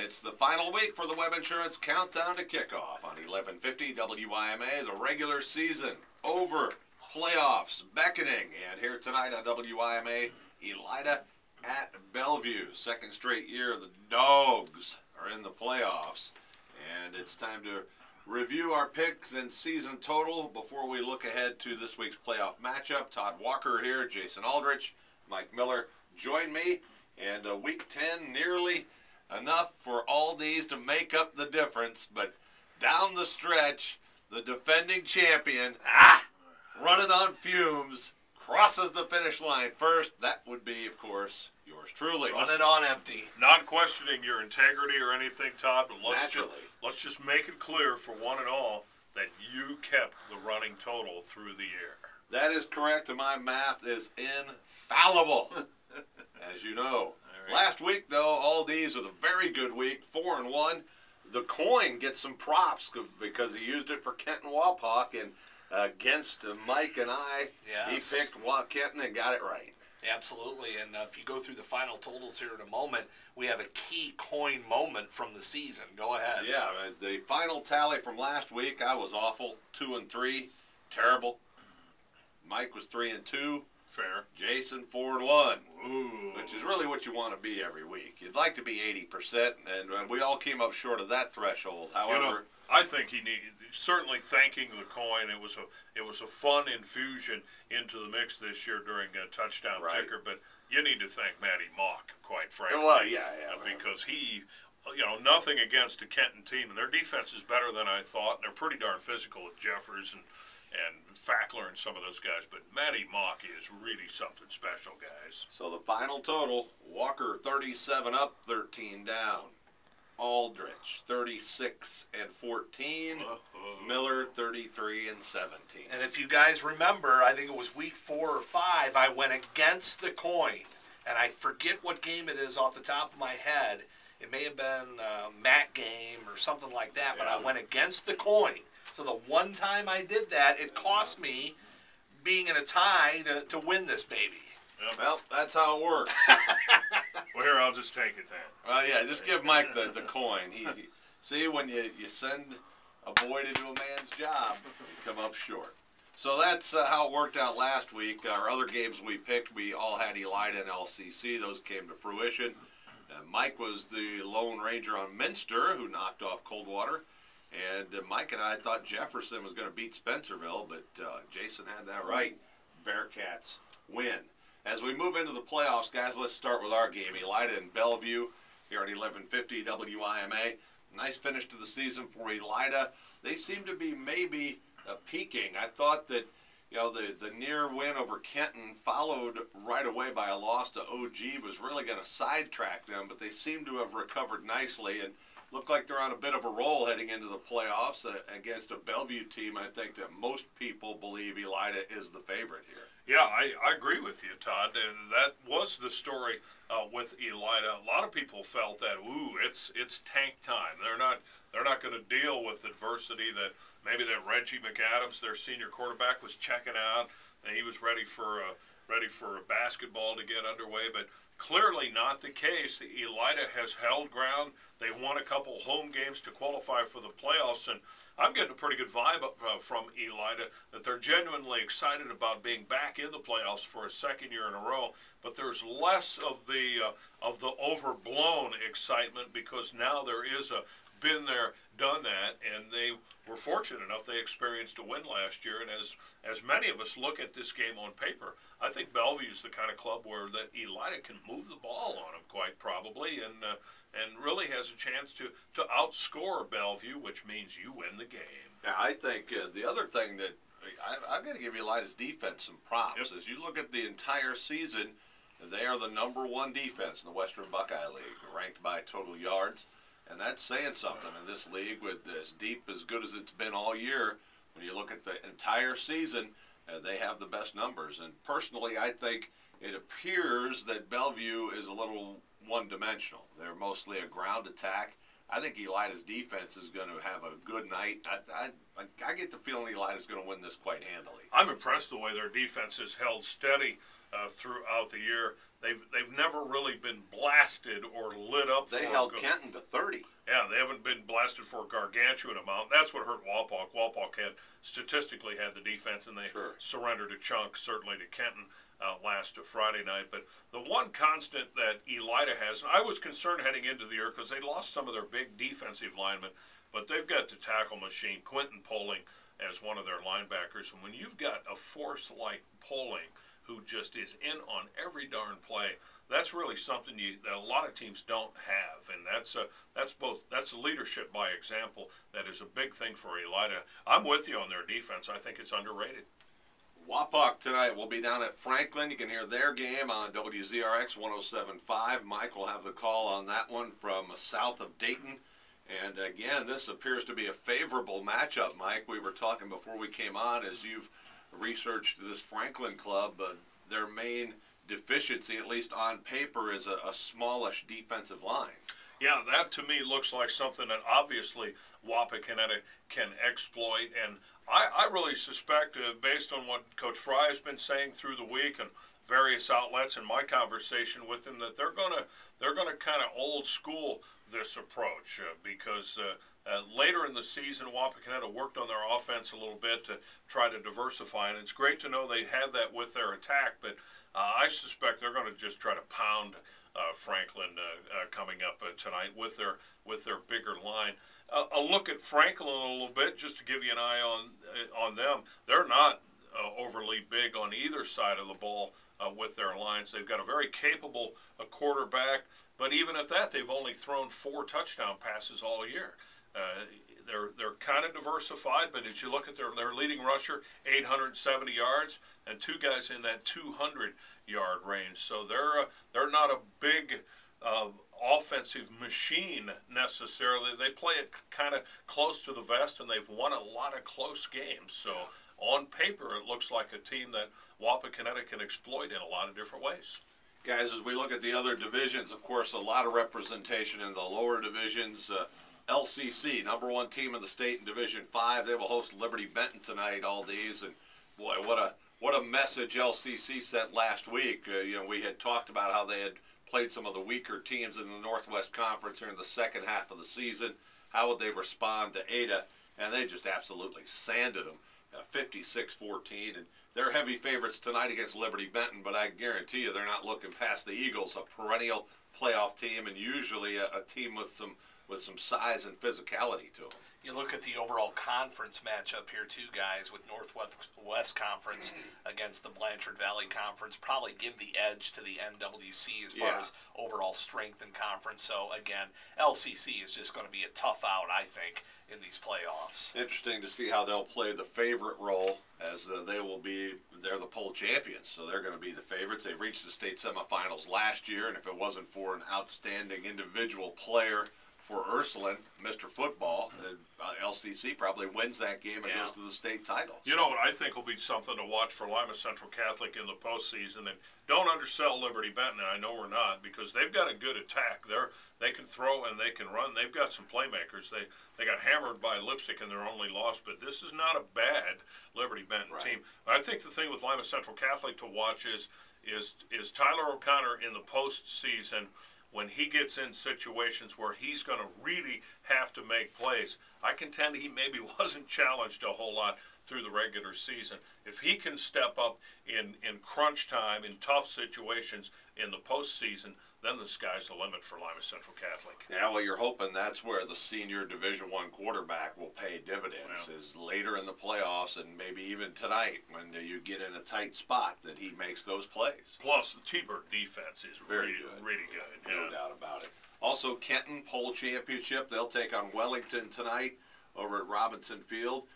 It's the final week for the Web Insurance Countdown to Kickoff on 1150 WIMA. The regular season over, playoffs beckoning, and here tonight on WIMA, Elida at Bellevue. Second straight year the Dogs are in the playoffs, and it's time to review our picks and season total before we look ahead to this week's playoff matchup. Todd Walker here, Jason Aldrich, Mike Miller join me, and week 10 nearly enough for all these to make up the difference, but down the stretch, the defending champion, running on fumes, crosses the finish line first. That would be, of course, yours truly. Running on empty. Not questioning your integrity or anything, Todd, but let's just make it clear for one and all that you kept the running total through the year. That is correct, and my math is infallible, as you know. Last week, though, all these are a very good week, 4-1. The coin gets some props because he used it for Kenton Wapak, and against Mike and I, yes, he picked Kenton and got it right. Absolutely, and if you go through the final totals here in a moment, we have a key coin moment from the season. Go ahead. Yeah, the final tally from last week, I was awful, 2-3, terrible. Mike was 3-2. Fair. Jason 4-1. Ooh. Which is really what you want to be every week. You'd like to be 80%, and we all came up short of that threshold. However, I think he certainly thanking the coin. It was a fun infusion into the mix this year during a touchdown ticker. But you need to thank Matty Mock, quite frankly. Well, yeah. Because he, nothing against the Kenton team, and their defense is better than I thought, and they're pretty darn physical with Jeffers and Fackler and some of those guys, but Matty Mock is really something special, guys. So the final total, Walker 37 up, 13 down. Aldrich 36 and 14. Miller 33 and 17. And if you guys remember, I think it was week 4 or 5, I went against the coin, and I forget what game it is off the top of my head. It may have been a MAC game or something like that, but I went against the coin. So the one time I did that, it cost me being in a tie to win this baby. Yep. Well, that's how it works. Well, here, I'll just take it then. Well, yeah, just give Mike the coin. See, when you send a boy to do a man's job, you come up short. So that's how it worked out last week. Our other games we picked, we all had Elida and LCC. Those came to fruition. Mike was the Lone Ranger on Minster, who knocked off Coldwater. And Mike and I thought Jefferson was going to beat Spencerville, but Jason had that right. Bearcats win. As we move into the playoffs, guys, let's start with our game. Elida and Bellevue here at 1150 WIMA. Nice finish to the season for Elida. They seem to be maybe peaking. I thought that the near win over Kenton, followed right away by a loss to OG, was really going to sidetrack them, but they seem to have recovered nicely and look like they're on a bit of a roll heading into the playoffs against a Bellevue team. I think that most people believe Elida is the favorite here. Yeah, I agree with you, Todd. And that was the story with Elida. A lot of people felt that, it's tank time. They're not going to deal with adversity that maybe that Reggie McAdams, their senior quarterback, was checking out, and he was ready for a basketball to get underway, but clearly not the case. Elida has held ground. They won a couple home games to qualify for the playoffs, and I'm getting a pretty good vibe from Elida that they're genuinely excited about being back in the playoffs for a second year in a row. But there's less of the overblown excitement because now there is a been there, done that, and they were fortunate enough they experienced a win last year. And as many of us look at this game on paper, I think Bellevue is the kind of club where that Elida can move the ball on them quite probably, and really has a chance to outscore Bellevue, which means you win the game. Yeah, I think the other thing that I've got to give Elida's defense some props. As you look at the entire season, they are the #1 defense in the Western Buckeye League, ranked by total yards. And that's saying something in this league with as deep, as good as it's been all year. When you look at the entire season, they have the best numbers. And personally, I think it appears that Bellevue is a little one-dimensional. They're mostly a ground attack. I think Elida's defense is going to have a good night. I get the feeling Elida's going to win this quite handily. I'm impressed the way their defense has held steady throughout the year. They've never really been blasted or lit up. They held Kenton to 30. Yeah, they haven't been blasted for a gargantuan amount. That's what hurt Wapak. Wapak statistically had the defense, and they surrendered a chunk, certainly to Kenton last Friday night. But the one constant that Elida has, and I was concerned heading into the year because they lost some of their big defensive linemen, but they've got the tackle machine, Quentin Poling, as one of their linebackers. And when you've got a force like Poling, who just is in on every darn play, that's really something that a lot of teams don't have, and that's leadership by example. That is a big thing for Elida. I'm with you on their defense. I think it's underrated. Wapak tonight will be down at Franklin. You can hear their game on WZRX 107.5. Mike will have the call on that one from south of Dayton. And again, this appears to be a favorable matchup, Mike. We were talking before we came on, as you've researched this Franklin club, their main deficiency, at least on paper, is a smallish defensive line. Yeah, that to me looks like something that obviously Wapakoneta can exploit, and I really suspect, based on what Coach Fry has been saying through the week and various outlets and my conversation with him, that they're gonna kind of old school this approach because later in the season, Wapakoneta worked on their offense a little bit to try to diversify, and it's great to know they have that with their attack. But I suspect they're going to just try to pound Franklin coming up tonight with their bigger line. A look at Franklin a little bit, just to give you an eye on them. They're not overly big on either side of the ball with their lines. They've got a very capable quarterback, but even at that, they've only thrown 4 touchdown passes all year. They're kind of diversified, but as you look at their leading rusher, 870 yards, and 2 guys in that 200-yard range. So they're not a big offensive machine necessarily. They play it kind of close to the vest, and they've won a lot of close games. So on paper, it looks like a team that Wapakoneta can exploit in a lot of different ways. Guys, as we look at the other divisions, of course, a lot of representation in the lower divisions. LCC, #1 team in the state in Division 5. They will host Liberty Benton tonight, all these. And boy, what a message LCC sent last week. We had talked about how they had played some of the weaker teams in the Northwest Conference here in the second half of the season. How would they respond to Ada? And they just absolutely sanded them, 56-14. And they're heavy favorites tonight against Liberty Benton, but I guarantee you they're not looking past the Eagles, a perennial playoff team, and usually a team with some size and physicality to them. You look at the overall conference matchup here too, guys, with Northwest Conference against the Blanchard Valley Conference. Probably give the edge to the NWC as far as overall strength in conference. So, again, LCC is just going to be a tough out, I think, in these playoffs. Interesting to see how they'll play the favorite role, as they're the poll champions, so they're going to be the favorites. They reached the state semifinals last year, and if it wasn't for an outstanding individual player for Ursuline, Mr. Football, LCC probably wins that game and goes to the state title. You know what I think will be something to watch for Lima Central Catholic in the postseason, and don't undersell Liberty Benton, and I know we're not, because they've got a good attack. They can throw and they can run. They've got some playmakers. They got hammered by Lipstick in their only loss, but this is not a bad Liberty Benton team. I think the thing with Lima Central Catholic to watch is Tyler O'Connor in the postseason. When he gets in situations where he's going to really have to make plays, I contend he maybe wasn't challenged a whole lot through the regular season. If he can step up in crunch time, in tough situations in the postseason, then the sky's the limit for Lima Central Catholic. Yeah, well, you're hoping that's where the senior Division I quarterback will pay dividends, is later in the playoffs and maybe even tonight when you get in a tight spot that he makes those plays. Plus, the T-Bird defense is really good. No doubt about it. Also, Kenton Pole Championship, they'll take on Wellington tonight over at Robinson Field.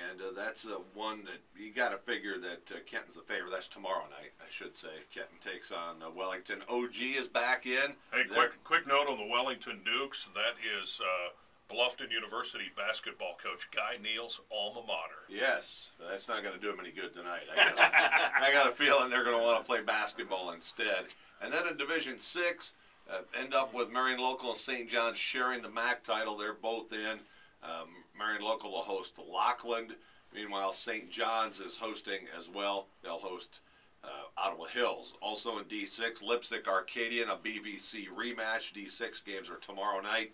And that's one that you got to figure that Kenton's the favorite. That's tomorrow night, I should say. Kenton takes on Wellington. OG is back in. Hey, quick note on the Wellington Dukes. That is Bluffton University basketball coach Guy Neal's alma mater. Yes, that's not going to do him any good tonight. I got a feeling they're going to want to play basketball instead. And then in Division 6, end up with Marion Local and St. John's sharing the MAC title. They're both in. Marion Local will host Lockland. Meanwhile, St. John's is hosting as well. They'll host Ottawa Hills. Also in D6, Lipstick Arcadian, a BVC rematch. D6 games are tomorrow night.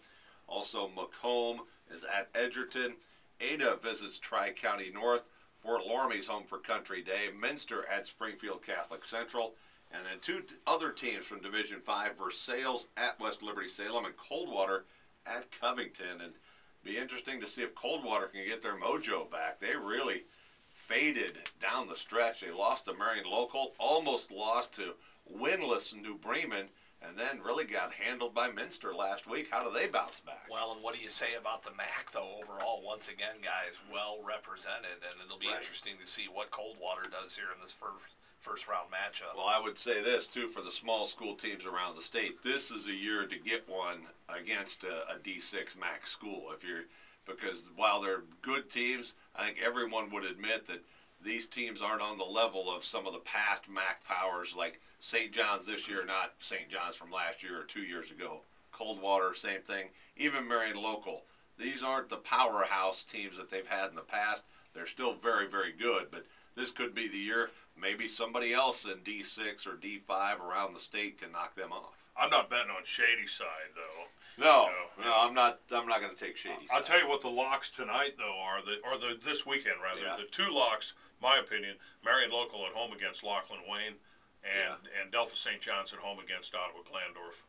Also, Macomb is at Edgerton. Ada visits Tri-County North. Fort Loramie's home for Country Day. Minster at Springfield Catholic Central. And then two other teams from Division 5, Versailles at West Liberty Salem and Coldwater at Covington. And be interesting to see if Coldwater can get their mojo back. They really faded down the stretch. They lost to Marion Local, almost lost to winless New Bremen, and then really got handled by Minster last week. How do they bounce back? Well, and what do you say about the MAC, though, overall? Once again, guys, well represented, and it'll be interesting to see what Coldwater does here in this first round matchup. Well, I would say this, too, for the small school teams around the state. This is a year to get one against a D6 MAC school. Because while they're good teams, I think everyone would admit that these teams aren't on the level of some of the past MAC powers like St. John's this year, not St. John's from last year or 2 years ago. Coldwater, same thing. Even Marion Local. These aren't the powerhouse teams that they've had in the past. They're still very, very good, but this could be the year maybe somebody else in D6 or D5 around the state can knock them off. I'm not betting on Shady side, though. No, I'm not going to take Shady side. I'll tell you what the locks tonight, though, are, this weekend, rather. Yeah. The two locks, my opinion, Marion Local at home against Laughlin Wayne, and Delta St. John's at home against Ottawa Glandorf.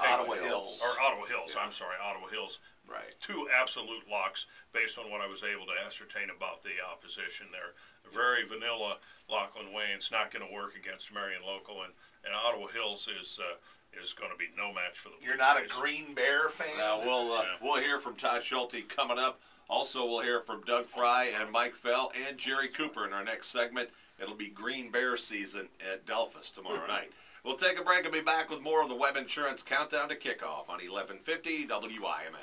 Ottawa Hills. Or Ottawa Hills, I'm sorry, Ottawa Hills. Right. Two absolute locks based on what I was able to ascertain about the opposition there. Very vanilla. Laughlin Wayne's not going to work against Marion Local, and Ottawa Hills is going to be no match for the Blue You're not Jays. a Green Bear fan? We'll hear from Todd Schulte coming up. Also, we'll hear from Doug Fry and Mike Fell and Jerry Cooper in our next segment. It'll be Green Bear season at Delphus tomorrow night. We'll take a break and be back with more of the Web Insurance Countdown to Kickoff on 1150 WIMA.